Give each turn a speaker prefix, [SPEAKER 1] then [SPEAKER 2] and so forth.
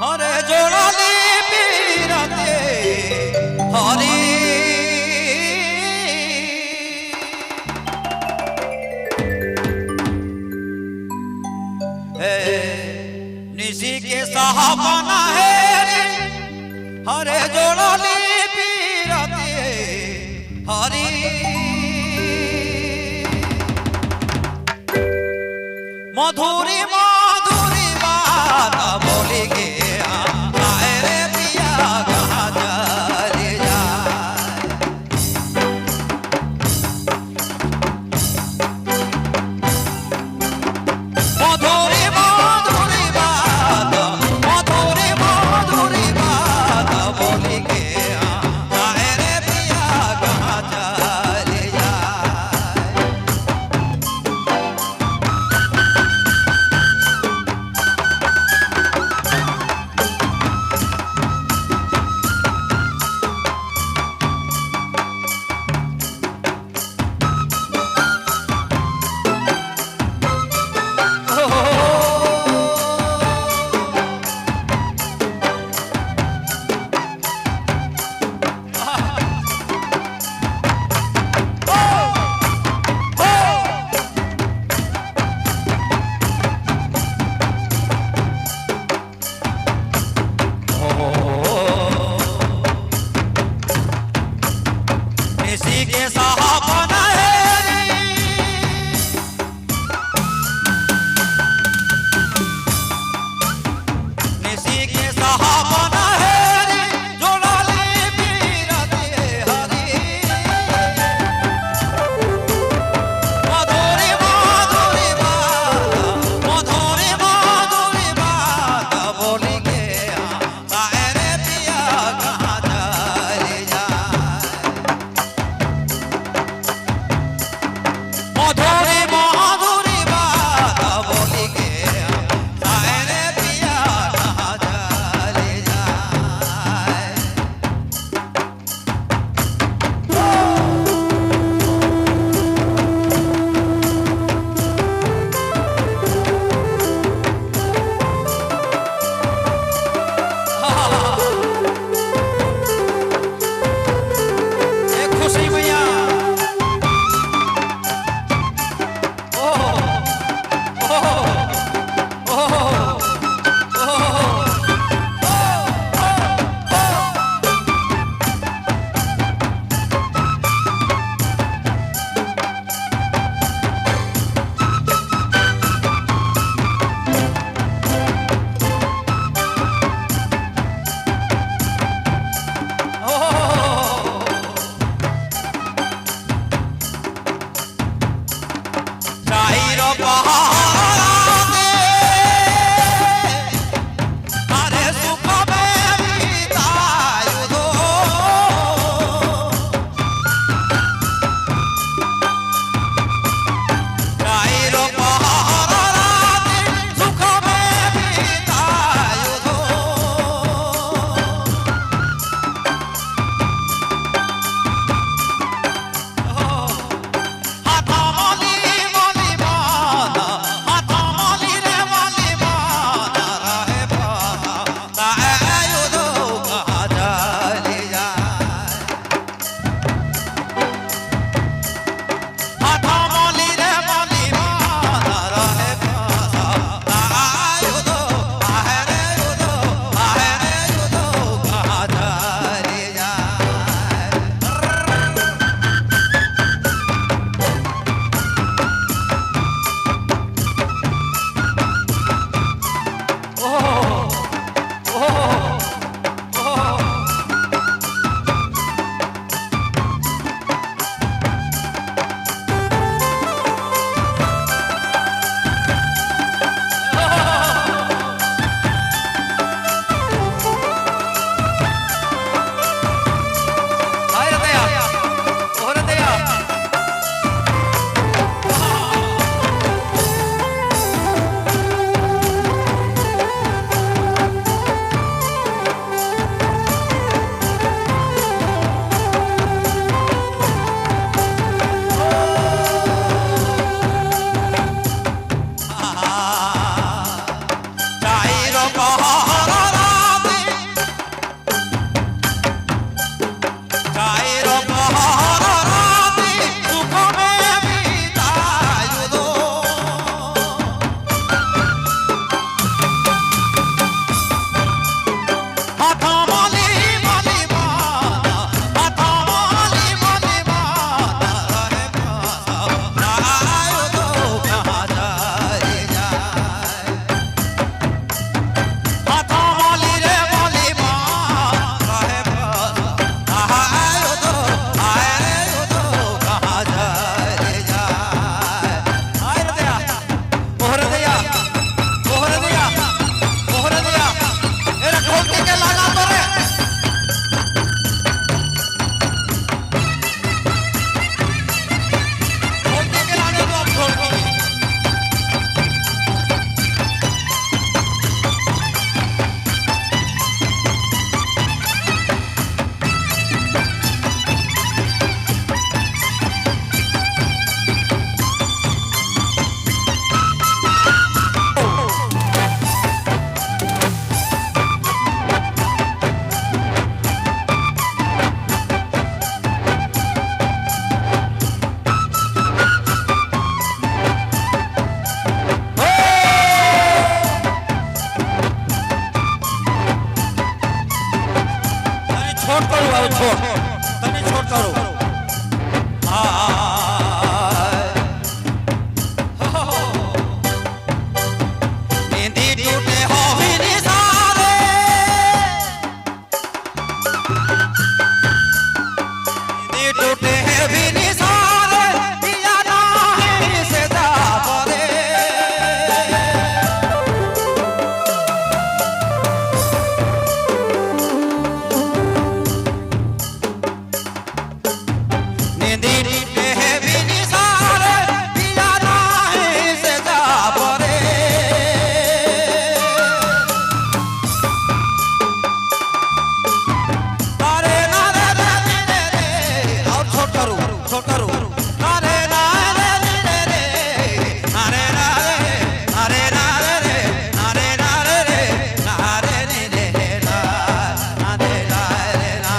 [SPEAKER 1] हरे जोड़ाली पीरते हरी निशी के साहबाना है हरे जोड़ाली पीरते हरी मधुरी मधुरी बात बोली के आए रे पिया कहाँ चले जाए मधुरी मधुरी बात बोली के आए रे पिया कहाँ चले जाए છોડ કરું આવ છોડ તમે છોડ કરો નીંદી ટૂટે હોવીની સારે નીંદી ટૂટે હેવીની સારે પિયા નાહી સેદા પરે નીંદી ટૂટે હેવીની સારે પિયા નાહી સેદા પરે તારે ના રે રે રે રે और छोड़ करूं अरे ना रे रे रे अरे ना रे अरे ना रे अरे ना रे ना रे रे ना अरे ना रे ना